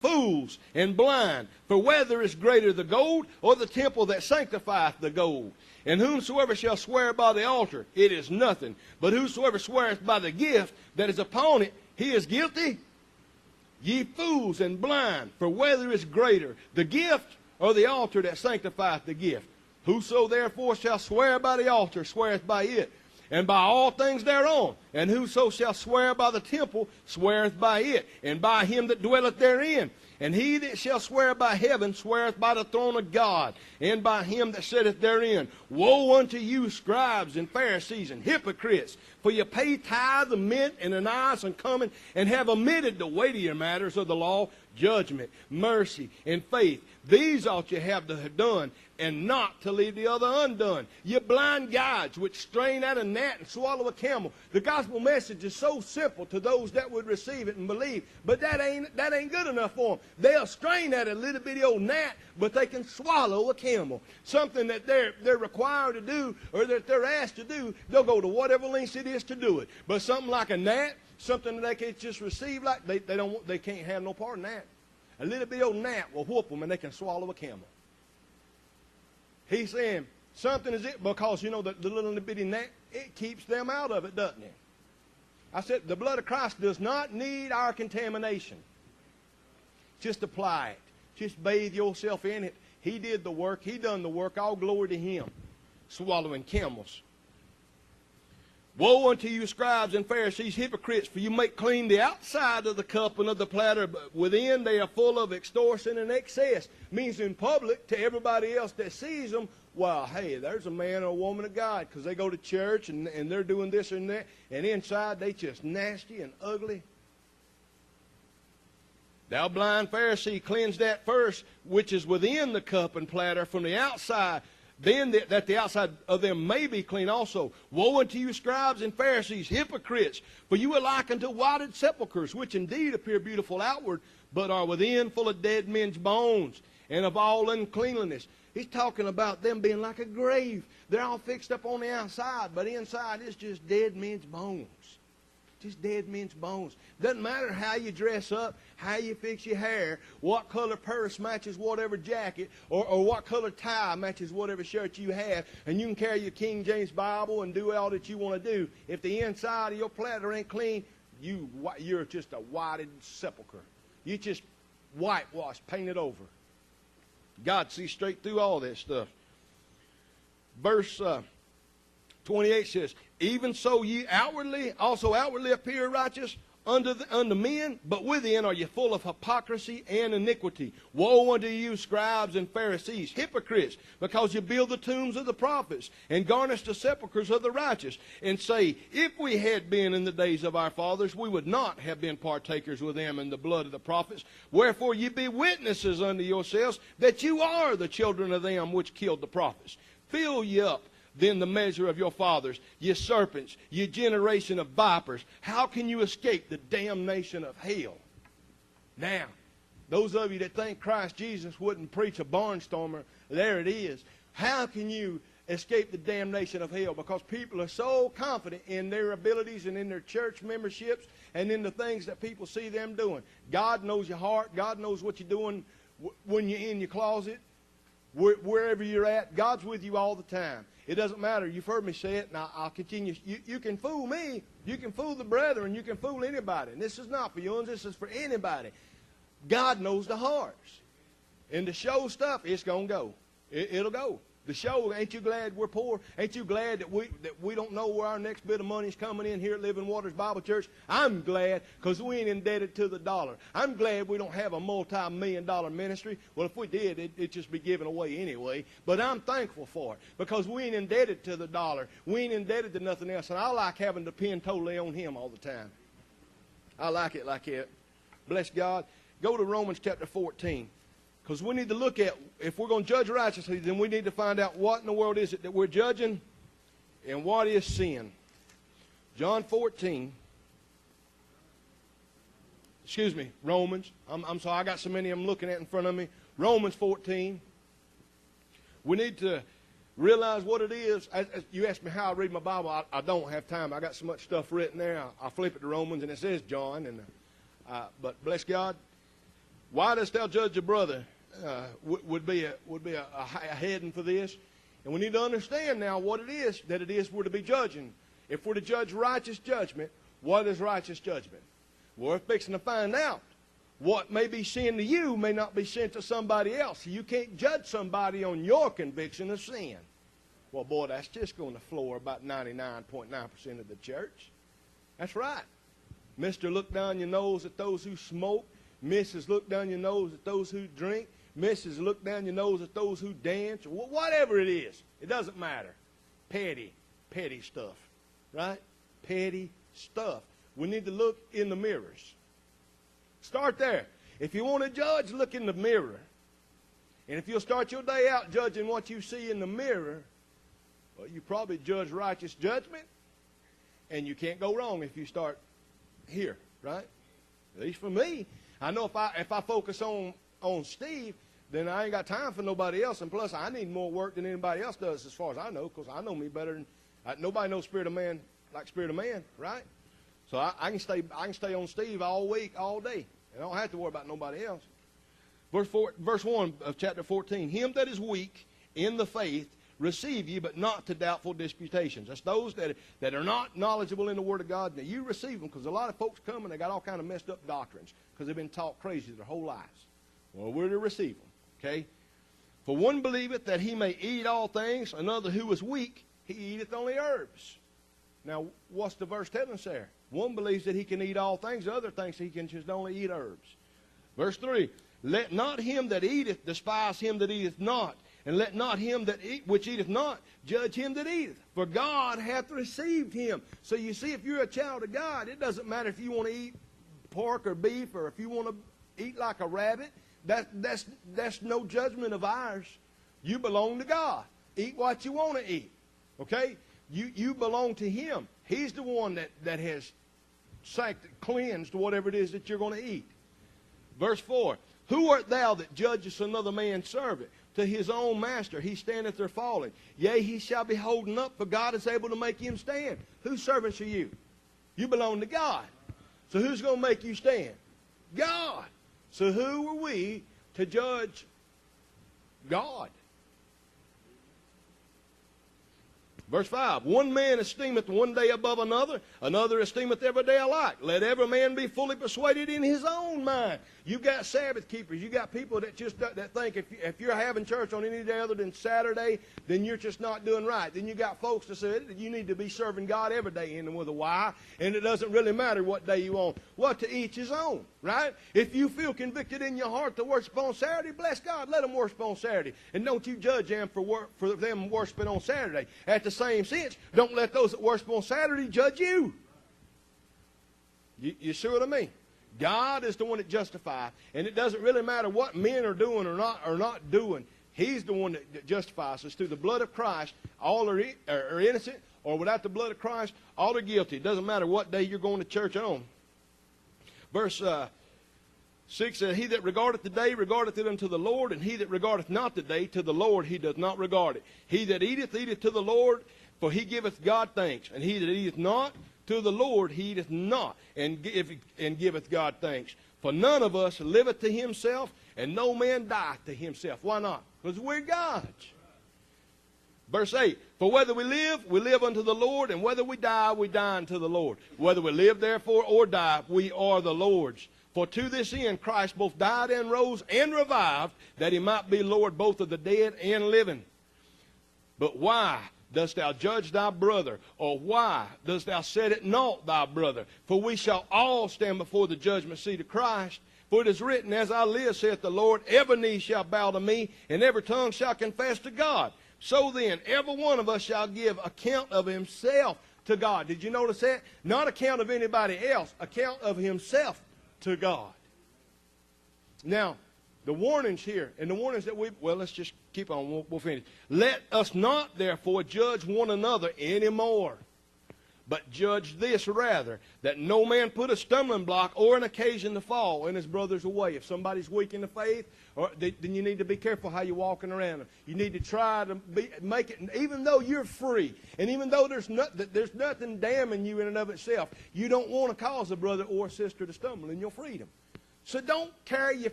fools and blind. For whether is greater, the gold or the temple that sanctifieth the gold? And whomsoever shall swear by the altar, it is nothing. But whosoever sweareth by the gift that is upon it, he is guilty. Ye fools and blind, for whether is greater, the gift or the altar that sanctifieth the gift? Whoso therefore shall swear by the altar sweareth by it, and by all things thereon. And whoso shall swear by the temple sweareth by it, and by him that dwelleth therein. And he that shall swear by heaven sweareth by the throne of God, and by him that sitteth therein. Woe unto you, scribes and Pharisees and hypocrites! For you pay tithe of mint and anise and cumin, and have omitted the weightier matters of the law, judgment, mercy, and faith. These ought you have to have done, and not to leave the other undone. You blind guides which strain at a gnat and swallow a camel. The gospel message is so simple to those that would receive it and believe, but that ain't good enough for them. They'll strain at a little bitty old gnat, but they can swallow a camel. Something that they're required to do, or that they're asked to do, they'll go to whatever lengths it is to do it. But something like a gnat, something that they can just receive, like they can't have no part in that. A little bitty old gnat will whoop them, and they can swallow a camel. He's saying something is it, because, you know, the little bitty gnat, it keeps them out of it, doesn't it? I said the blood of Christ does not need our contamination. Just apply it. Just bathe yourself in it. He did the work. He done the work. All glory to him. Swallowing camels. Woe unto you, scribes and Pharisees, hypocrites, for you make clean the outside of the cup and of the platter, but within they are full of extortion and excess. Means in public, to everybody else that sees them, well, hey, there's a man or a woman of God, because they go to church and they're doing this and that, and inside they just nasty and ugly. Thou blind Pharisee, cleanse that first, which is within the cup and platter from the outside, then that the outside of them may be clean also. Woe unto you, scribes and Pharisees, hypocrites! For you are like unto whited sepulchres, which indeed appear beautiful outward, but are within full of dead men's bones, and of all uncleanliness. He's talking about them being like a grave. They're all fixed up on the outside, but inside it's just dead men's bones. Just dead men's bones. Doesn't matter how you dress up, how you fix your hair, what color purse matches whatever jacket, or what color tie matches whatever shirt you have, and you can carry your King James Bible and do all that you want to do. If the inside of your platter ain't clean, you're just a whited sepulcher. You just whitewashed, painted over. God sees straight through all that stuff. Verse 28 says, even so ye also outwardly appear righteous unto men, but within are ye full of hypocrisy and iniquity. Woe unto you, scribes and Pharisees, hypocrites, because you build the tombs of the prophets, and garnish the sepulchres of the righteous, and say, if we had been in the days of our fathers, we would not have been partakers with them in the blood of the prophets. Wherefore ye be witnesses unto yourselves that you are the children of them which killed the prophets. Fill ye up then the measure of your fathers, ye serpents, ye generation of vipers. How can you escape the damnation of hell? Now, those of you that think Christ Jesus wouldn't preach a barnstormer, there it is. How can you escape the damnation of hell? Because people are so confident in their abilities and in their church memberships and in the things that people see them doing. God knows your heart. God knows what you're doing when you're in your closet, wherever you're at. God's with you all the time. It doesn't matter. You've heard me say it, and I'll continue. You can fool me. You can fool the brethren. You can fool anybody. And this is not for you. This is for anybody. God knows the hearts. And the show stuff, it's going to go. It'll go. The show, ain't you glad we're poor? Ain't you glad that we don't know where our next bit of money is coming in here at Living Waters Bible Church? I'm glad because we ain't indebted to the dollar. I'm glad we don't have a multi-million-dollar ministry. Well, if we did, it'd just be given away anyway. But I'm thankful for it because we ain't indebted to the dollar. We ain't indebted to nothing else. And I like having to depend totally on Him all the time. I like it like that. Bless God. Go to Romans chapter 14. Because we need to look at, if we're going to judge righteously, then we need to find out what in the world is it that we're judging and what is sin. John 14. Excuse me, Romans. I'm sorry, I got so many I'm looking at in front of me. Romans 14. We need to realize what it is. As you asked me how I read my Bible. I don't have time. I got so much stuff written there. I flip it to Romans and it says John. But bless God. Why dost thou judge a brother? Would be a heading for this. And we need to understand now what it is we're to be judging. If we're to judge righteous judgment, what is righteous judgment? Well, we're fixing to find out. What may be sin to you may not be sin to somebody else. You can't judge somebody on your conviction of sin. Well, boy, that's just going to floor about 99.9% of the church. That's right. Mr. Look down your nose at those who smoke. Mrs. Look down your nose at those who drink. Mrs. Look down your nose at those who dance. Whatever it is, it doesn't matter. Petty stuff, right? Petty stuff. We need to look in the mirrors. Start there. If you want to judge, look in the mirror. And if you'll start your day out judging what you see in the mirror, well, you probably judge righteous judgment, and you can't go wrong if you start here, right? At least for me. I know if I focus on Steve, then I ain't got time for nobody else. And plus, I need more work than anybody else does as far as I know, because I know me better than nobody knows Spirit of Man like Spirit of Man, right? So I can stay on Steve all week, all day. And I don't have to worry about nobody else. Verse 1 of chapter 14. Him that is weak in the faith receive ye, but not to doubtful disputations. That's those that are not knowledgeable in the Word of God. Now, you receive them, because a lot of folks come and they got all kind of messed up doctrines because they've been taught crazy their whole lives. Well, we're to receive them, okay? For one believeth that he may eat all things, another who is weak, he eateth only herbs. Now, what's the verse telling us there? One believes that he can eat all things, the other thinks he can just only eat herbs. Verse 3, let not him that eateth despise him that eateth not, and let not him which eateth not judge him that eateth, for God hath received him. So you see, if you're a child of God, it doesn't matter if you want to eat pork or beef, or if you want to eat like a rabbit. That's no judgment of ours. You belong to God. Eat what you want to eat. Okay? You belong to Him. He's the one that has cleansed whatever it is that you're going to eat. Verse 4, who art thou that judgest another man's servant? To his own master he standeth there falling. Yea, he shall be holden up, for God is able to make him stand. Whose servants are you? You belong to God. So who's going to make you stand? God. So who are we to judge God? Verse 5, one man esteemeth one day above another, another esteemeth every day alike. Let every man be fully persuaded in his own mind. You've got Sabbath keepers. You've got people that think if you're having church on any day other than Saturday, then you're just not doing right. Then you got folks that say that you need to be serving God every day, ending with a Y, and it doesn't really matter what day you on. Well, to each his own, right? If you feel convicted in your heart to worship on Saturday, bless God, let them worship on Saturday. And don't you judge them for them worshiping on Saturday. At the same sense, don't let those that worship on Saturday judge you. You see what I mean? God is the one that justifies, and it doesn't really matter what men are doing or not doing. He's the one that justifies us. Through the blood of Christ, all are innocent, or without the blood of Christ, all are guilty. It doesn't matter what day you're going to church on. Verse 6 says, he that regardeth the day regardeth it unto the Lord, and he that regardeth not the day to the Lord he doth not regard it. He that eateth, eateth to the Lord, for he giveth God thanks. And he that eateth not, to the Lord he eateth not, and giveth God thanks. For none of us liveth to himself, and no man dieth to himself. Why not? Because we're God's. Verse 8, for whether we live unto the Lord, and whether we die unto the Lord. Whether we live therefore or die, we are the Lord's. For to this end Christ both died and rose and revived, that he might be Lord both of the dead and living. But why dost thou judge thy brother? Or why dost thou set at naught thy brother? For we shall all stand before the judgment seat of Christ. For it is written, as I live, saith the Lord, every knee shall bow to me, and every tongue shall confess to God. So then, every one of us shall give account of himself to God. Did you notice that? Not account of anybody else, account of himself to God. Now, the warnings here, and the warnings that let's just keep on, we'll finish. Let us not, therefore, judge one another anymore, but judge this rather, that no man put a stumbling block or an occasion to fall in his brother's way. If somebody's weak in the faith, then you need to be careful how you're walking around them. You need to try to make it, even though you're free, and even though there's nothing damning you in and of itself, you don't want to cause a brother or a sister to stumble in your freedom. So don't carry your